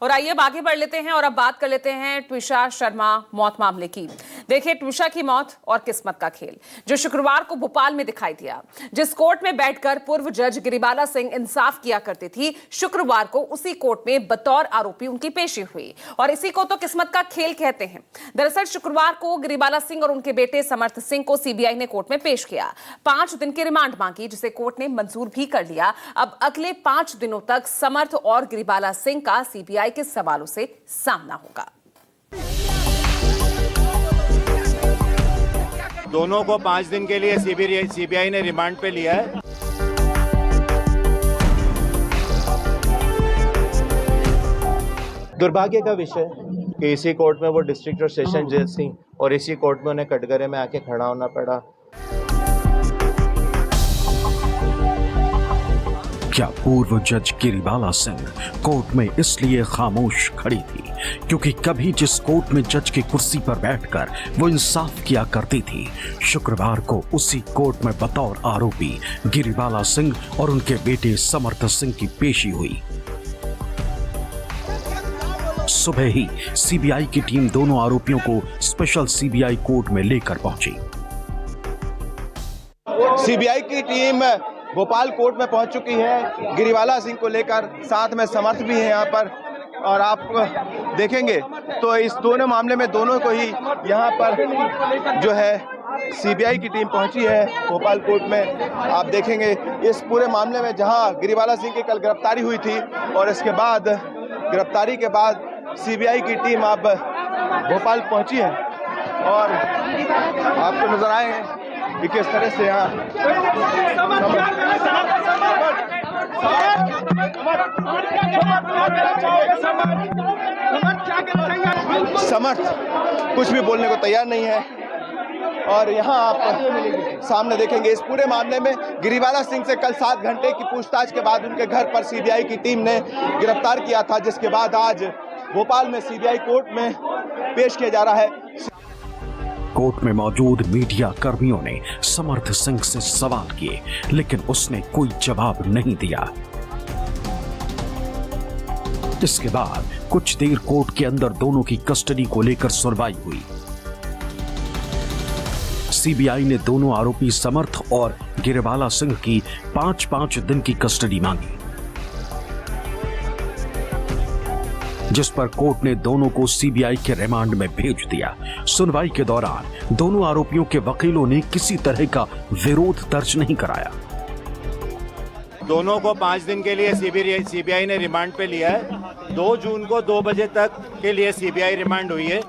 और आइए अब आगे बढ़ लेते हैं और अब बात कर लेते हैं ट्विशा शर्मा मौत मामले की। देखिए, ट्विशा की मौत और किस्मत का खेल जो शुक्रवार को भोपाल में दिखाई दिया। जिस कोर्ट में बैठकर पूर्व जज गिरिबाला सिंह इंसाफ किया करती थी, शुक्रवार को उसी कोर्ट में बतौर आरोपी उनकी पेशी हुई और इसी को तो किस्मत का खेल कहते हैं। दरअसल शुक्रवार को गिरिबाला सिंह और उनके बेटे समर्थ सिंह को सीबीआई ने कोर्ट में पेश किया। 5 दिन की रिमांड मांगी, जिसे कोर्ट ने मंजूर भी कर लिया। अब अगले 5 दिनों तक समर्थ और गिरिबाला सिंह का सीबीआई के सवालों से सामना होगा। दोनों को 5 दिन के लिए सीबीआई ने रिमांड पे लिया है। दुर्भाग्य का विषय कि इसी कोर्ट में वो डिस्ट्रिक्ट और सेशन जज थी और इसी कोर्ट में उन्हें कटघरे में आके खड़ा होना पड़ा। क्या पूर्व जज गिरिबाला सिंह कोर्ट में इसलिए खामोश खड़ी थी क्योंकि कभी जिस कोर्ट में जज की कुर्सी पर बैठकर वो इंसाफ किया करती थी, शुक्रवार को उसी कोर्ट में बतौर आरोपी गिरिबाला सिंह और उनके बेटे समर्थ सिंह की पेशी हुई। सुबह ही सीबीआई की टीम दोनों आरोपियों को स्पेशल सीबीआई कोर्ट में लेकर पहुंची। सीबीआई की टीम भोपाल कोर्ट में पहुंच चुकी है गिरिबाला सिंह को लेकर, साथ में समर्थ भी है यहाँ पर। और आप देखेंगे तो इस दोनों मामले में दोनों को ही यहाँ पर जो है सीबीआई की टीम पहुंची है भोपाल कोर्ट में। आप देखेंगे इस पूरे मामले में जहां गिरिबाला सिंह की कल गिरफ्तारी हुई थी और इसके बाद गिरफ्तारी के बाद सीबीआई की टीम अब भोपाल पहुंची है और आपको नजर आए कि किस तरह से यहाँ समर्थ कुछ भी बोलने को तैयार नहीं है। और यहाँ आप सामने देखेंगे इस पूरे मामले में गिरिबाला सिंह से कल 7 घंटे की पूछताछ के बाद उनके घर पर सीबीआई की टीम ने गिरफ्तार किया था, जिसके बाद आज भोपाल में सीबीआई कोर्ट में पेश किया जा रहा है। कोर्ट में मौजूद मीडिया कर्मियों ने समर्थ सिंह से सवाल किए, लेकिन उसने कोई जवाब नहीं दिया। इसके बाद कुछ देर कोर्ट के अंदर दोनों की कस्टडी को लेकर सुनवाई हुई। सीबीआई ने दोनों आरोपी समर्थ और गिरिबाला सिंह की 5-5 दिन की कस्टडी मांगी, जिस पर कोर्ट ने दोनों को सीबीआई के रिमांड में भेज दिया। सुनवाई के दौरान दोनों आरोपियों के वकीलों ने किसी तरह का विरोध दर्ज नहीं कराया। दोनों को 5 दिन के लिए सीबीआई ने रिमांड पे लिया है। 2 जून को 2 बजे तक के लिए सीबीआई रिमांड हुई है।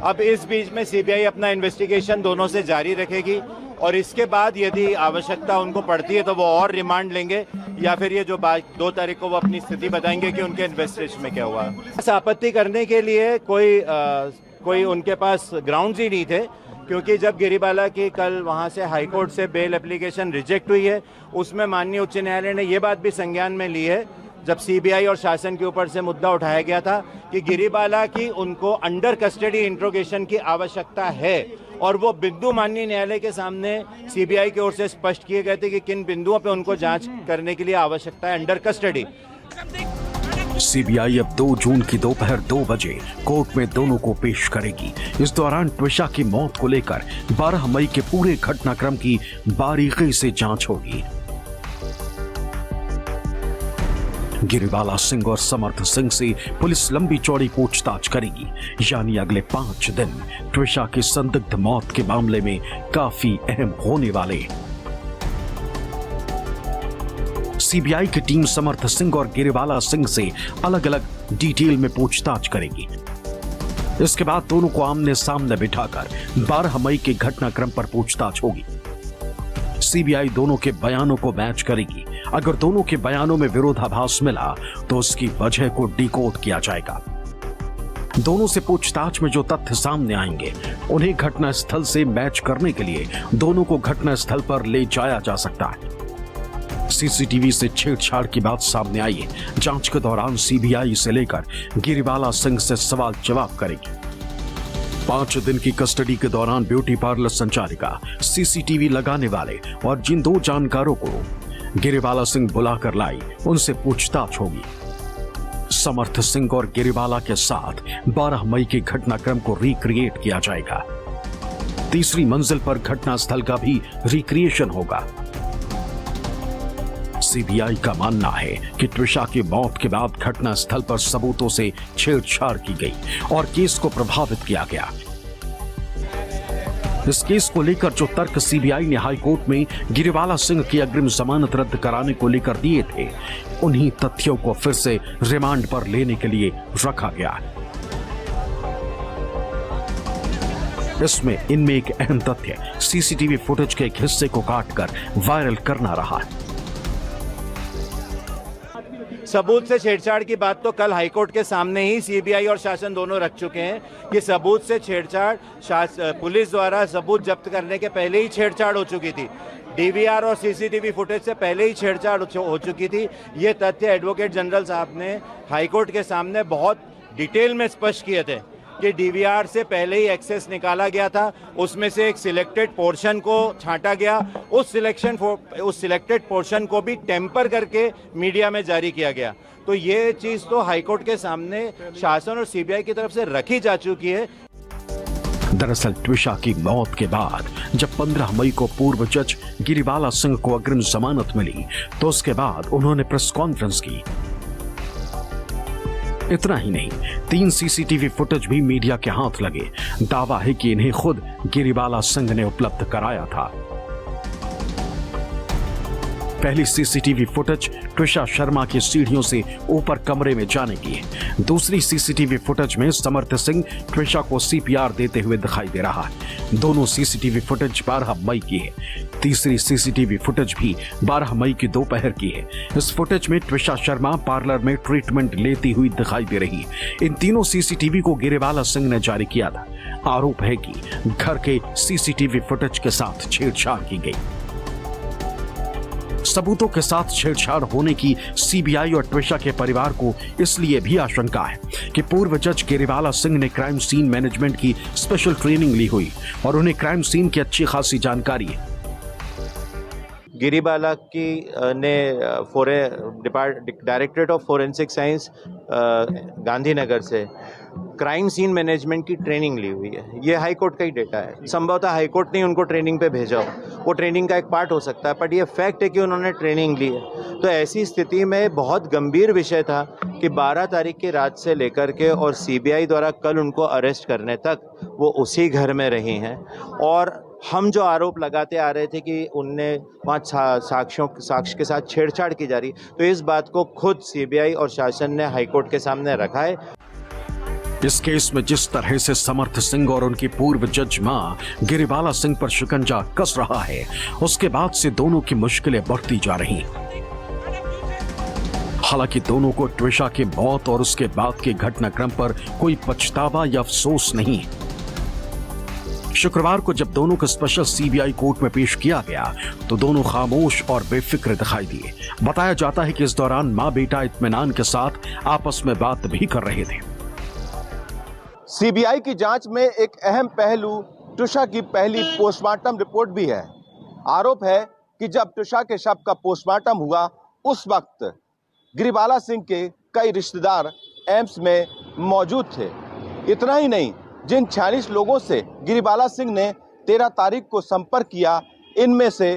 अब इस बीच में सीबीआई अपना इन्वेस्टिगेशन दोनों से जारी रखेगी और इसके बाद यदि आवश्यकता उनको पड़ती है तो वो और रिमांड लेंगे या फिर ये जो 2 तारीख को वो अपनी स्थिति बताएंगे कि उनके इन्वेस्टिगेशन में क्या हुआ। आपत्ति करने के लिए कोई उनके पास ग्राउंड्स ही नहीं थे, क्योंकि जब गिरिबाला की कल वहां से हाईकोर्ट से बेल एप्लीकेशन रिजेक्ट हुई है, उसमें माननीय उच्च न्यायालय ने ये बात भी संज्ञान में ली है, जब सीबीआई और शासन के ऊपर से मुद्दा उठाया गया था कि गिरिबाला की उनको अंडर कस्टडी इंट्रोगेशन की आवश्यकता है और वो बिंदु माननीय न्यायालय के सामने सीबीआई की ओर से स्पष्ट किए गए थे कि किन बिंदुओं पे उनको जांच करने के लिए आवश्यकता है अंडर कस्टडी। सीबीआई अब 2 जून की दोपहर 2 बजे कोर्ट में दोनों को पेश करेगी। इस दौरान ट्विशा की मौत को लेकर 12 मई के पूरे घटनाक्रम की बारीकी से जांच होगी। गिरिबाला सिंह और समर्थ सिंह से पुलिस लंबी चौड़ी पूछताछ करेगी, यानी अगले 5 दिन ट्विशा की संदिग्ध मौत के मामले में काफी अहम होने वाले। सीबीआई की टीम समर्थ सिंह और गिरिबाला सिंह से अलग अलग डिटेल में पूछताछ करेगी। इसके बाद दोनों को आमने सामने बिठाकर 12 मई के घटनाक्रम पर पूछताछ होगी। सीबीआई दोनों के बयानों को मैच करेगी। अगर दोनों के बयानों में विरोधाभास मिला तो उसकी वजह को डिकोड किया जाएगा। दोनों से पूछताछ में जो तथ्य सामने आएंगे उन्हें घटना स्थल से मैच करने के लिए दोनों को घटना स्थल पर ले जाया जा सकता है। सीसीटीवी से छेड़छाड़ की बात सामने आई है। जांच के दौरान सीबीआई से लेकर गिरिबाला सिंह से सवाल जवाब करेगी। 5 दिन की कस्टडी के दौरान ब्यूटी पार्लर संचालिका, सीसीटीवी लगाने वाले और जिन 2 जानकारों को गिरिबाला सिंह बुलाकर लाई, उनसे पूछताछ होगी। समर्थ सिंह और गिरिबाला के साथ 12 मई के घटनाक्रम को रिक्रिएट किया जाएगा। तीसरी मंजिल पर घटनास्थल का भी रिक्रिएशन होगा। सीबीआई का मानना है कि ट्विशा की मौत के बाद घटनास्थल पर सबूतों से छेड़छाड़ की गई और केस को प्रभावित किया गया। इस केस को लेकर जो तर्क सीबीआई ने हाईकोर्ट में गिरिबाला सिंह की अग्रिम जमानत रद्द कराने को लेकर दिए थे, उन्हीं तथ्यों को फिर से रिमांड पर लेने के लिए रखा गया। इसमें इनमें एक अहम तथ्य सीसीटीवी फुटेज के एक हिस्से को काटकर वायरल करना रहा। सबूत से छेड़छाड़ की बात तो कल हाईकोर्ट के सामने ही सीबीआई और शासन दोनों रख चुके हैं कि सबूत से छेड़छाड़ पुलिस द्वारा सबूत जब्त करने के पहले ही छेड़छाड़ हो चुकी थी। डीवीआर और सीसीटीवी फुटेज से पहले ही छेड़छाड़ हो चुकी थी। ये तथ्य एडवोकेट जनरल साहब ने हाईकोर्ट के सामने बहुत डिटेल में स्पष्ट किए थे कि डीवीआर से पहले ही एक्सेस निकाला गया था, उसमें से एक सिलेक्टेड पोर्शन को छांटा गया, उस सिलेक्टेड पोर्शन को भी टेम्पर करके मीडिया में जारी किया गया। तो ये चीज़ तो हाईकोर्ट के सामने शासन और सीबीआई की तरफ से रखी जा चुकी है। दरअसल ट्विशा की मौत के बाद जब 15 मई को पूर्व जज गिरिबाला सिंह को अग्रिम जमानत मिली तो उसके बाद उन्होंने प्रेस कॉन्फ्रेंस की। इतना ही नहीं, 3 सीसीटीवी फुटेज भी मीडिया के हाथ लगे। दावा है कि इन्हें खुद गिरिबाला सिंह ने उपलब्ध कराया था। पहली सीसीटीवी फुटेज ट्विशा शर्मा की सीढ़ियों से ऊपर कमरे में जाने की है। दूसरी सीसीटीवी फुटेज में समर्थ सिंह ट्विशा को सीपीआर देते हुए दिखाई दे रहा है। दोनों सीसीटीवी फुटेज 12 मई की है। तीसरी सीसीटीवी फुटेज भी 12 मई की दोपहर की है। इस फुटेज में ट्विशा शर्मा पार्लर में ट्रीटमेंट लेती हुई दिखाई दे रही है। इन तीनों सीसीटीवी को गिरिबाला सिंह ने जारी किया था। आरोप है कि घर के सीसीटीवी फुटेज के साथ छेड़छाड़ की गई। सबूतों के साथ छेड़छाड़ होने की सीबीआई और ट्विशा के परिवार को इसलिए भी आशंका है कि पूर्व जज गिरिबाला सिंह ने क्राइम सीन मैनेजमेंट की स्पेशल ट्रेनिंग ली हुई और उन्हें क्राइम सीन की अच्छी खासी जानकारी है। गिरिबाला की ने directorate of forensic science Gandhinagar से क्राइम सीन मैनेजमेंट की ट्रेनिंग ली हुई है। ये हाई कोर्ट का ही डेटा है। संभवतः हाई कोर्ट ने उनको ट्रेनिंग पे भेजा हो, वो ट्रेनिंग का एक पार्ट हो सकता है, बट ये फैक्ट है कि उन्होंने ट्रेनिंग ली है। तो ऐसी स्थिति में बहुत गंभीर विषय था कि 12 तारीख की रात से लेकर के और सीबीआई द्वारा कल उनको अरेस्ट करने तक वो उसी घर में रही हैं। और हम जो आरोप लगाते आ रहे थे कि उनने 5 साक्ष्य के साथ छेड़छाड़ की जा रही, तो इस बात को खुद सीबीआई और शासन ने हाईकोर्ट के सामने रखा है। इस केस में जिस तरह से समर्थ सिंह और उनकी पूर्व जज मां गिरिबाला सिंह पर शिकंजा कस रहा है, उसके बाद से दोनों की मुश्किलें बढ़ती जा रही। हालांकि दोनों को ट्विशा की मौत और उसके बाद के घटनाक्रम पर कोई पछतावा या अफसोस नहीं। शुक्रवार को जब दोनों को स्पेशल सीबीआई कोर्ट में पेश किया गया तो दोनों खामोश और बेफिक्र दिखाई दिए। बताया जाता है कि इस दौरान मां बेटा इत्मीनान के साथ आपस में बात भी कर रहे थे। सीबीआई की जांच में एक अहम पहलू ट्विशा की पहली पोस्टमार्टम रिपोर्ट भी है। आरोप है कि जब ट्विशा के शव का पोस्टमार्टम हुआ उस वक्त गिरिबाला सिंह के कई रिश्तेदार एम्स में मौजूद थे। इतना ही नहीं, जिन 46 लोगों से गिरिबाला सिंह ने 13 तारीख को संपर्क किया, इनमें से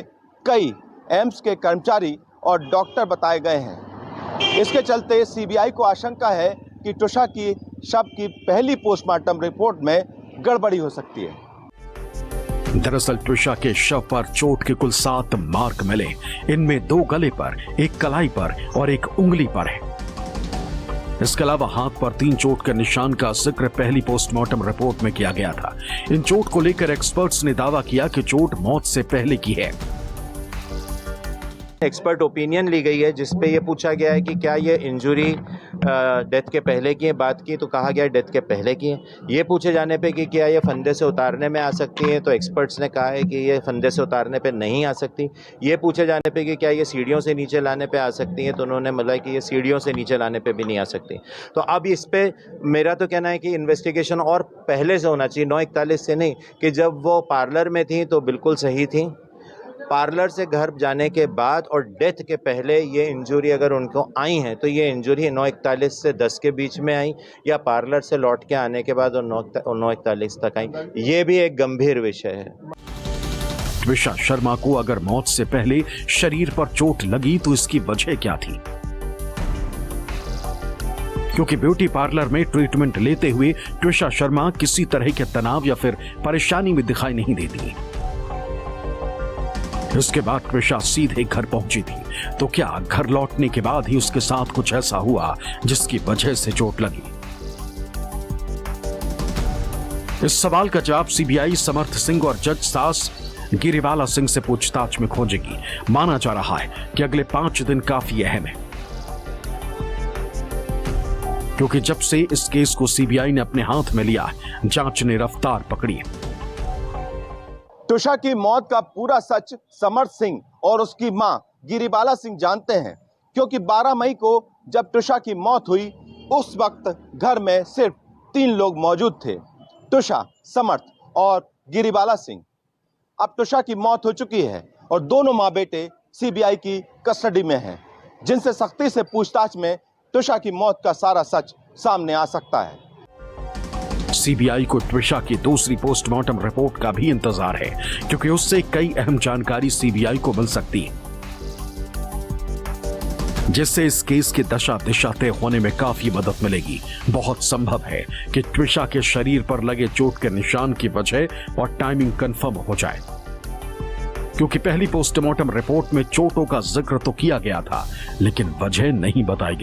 कई एम्स के कर्मचारी और डॉक्टर बताए गए हैं। इसके चलते सीबीआई को आशंका है कि ट्विशा की शव की पहली पोस्टमार्टम रिपोर्ट में गड़बड़ी हो सकती है। दरअसल ट्विशा के शव पर चोट के कुल 7 मार्क मिले। इनमें 2 गले पर, 1 कलाई पर और 1 उंगली पर है। इसके अलावा हाथ पर 3 चोट के निशान का जिक्र पहली पोस्टमार्टम रिपोर्ट में किया गया था। इन चोट को लेकर एक्सपर्ट्स ने दावा किया कि चोट मौत से पहले की है। एक्सपर्ट ओपिनियन ली गई है जिसपे ये पूछा गया है कि क्या ये इंजरी डेथ के पहले की है। बात की तो कहा गया डेथ के पहले की है। ये पूछे जाने पे कि क्या ये फंदे से उतारने में आ सकती है, तो एक्सपर्ट्स ने कहा है कि ये फंदे से उतारने पे नहीं आ सकती। ये पूछे जाने पे कि क्या ये सीढ़ियों से नीचे लाने पे आ सकती है, तो उन्होंने बोला कि ये सीढ़ियों से नीचे लाने पे भी नहीं आ सकती। तो अब इस पे मेरा तो कहना है कि इन्वेस्टिगेशन और पहले से होना चाहिए, 9:41 से नहीं, कि जब वो पार्लर में थी तो बिल्कुल सही थी, पार्लर से घर जाने के बाद और डेथ के पहले ये इंजरी अगर उनको आई है तो ये इंजरी 9:41 से 10 के बीच में आई या पार्लर से लौट के आने के बाद और 9:41 तक आई, ये भी एक गंभीर विषय है। त्विषा शर्मा को अगर मौत से पहले शरीर पर चोट लगी तो इसकी वजह क्या थी? क्योंकि ब्यूटी पार्लर में ट्रीटमेंट लेते हुए त्विषा शर्मा किसी तरह के तनाव या फिर परेशानी में दिखाई नहीं देती। इसके बाद त्विषा सीधे घर पहुंची थी, तो क्या घर लौटने के बाद ही उसके साथ कुछ ऐसा हुआ जिसकी वजह से चोट लगी? इस सवाल का जवाब सीबीआई समर्थ सिंह और जज सास गिरिबाला सिंह से पूछताछ में खोजेगी। माना जा रहा है कि अगले 5 दिन काफी अहम है, क्योंकि जब से इस केस को सीबीआई ने अपने हाथ में लिया, जांच ने रफ्तार पकड़ी है। त्विषा की मौत का पूरा सच समर्थ सिंह और उसकी मां गिरिबाला सिंह जानते हैं, क्योंकि 12 मई को जब त्विषा की मौत हुई उस वक्त घर में सिर्फ 3 लोग मौजूद थे, त्विषा, समर्थ और गिरिबाला सिंह। अब त्विषा की मौत हो चुकी है और दोनों मां बेटे सीबीआई की कस्टडी में हैं, जिनसे सख्ती से पूछताछ में त्विषा की मौत का सारा सच सामने आ सकता है। सीबीआई को त्विषा की दूसरी पोस्टमार्टम रिपोर्ट का भी इंतजार है, क्योंकि उससे कई अहम जानकारी सीबीआई को मिल सकती है, जिससे इस केस की दशा दिशा तय होने में काफी मदद मिलेगी। बहुत संभव है कि त्विषा के शरीर पर लगे चोट के निशान की वजह और टाइमिंग कंफर्म हो जाए, क्योंकि पहली पोस्टमार्टम रिपोर्ट में चोटों का जिक्र तो किया गया था, लेकिन वजह नहीं बताई गई।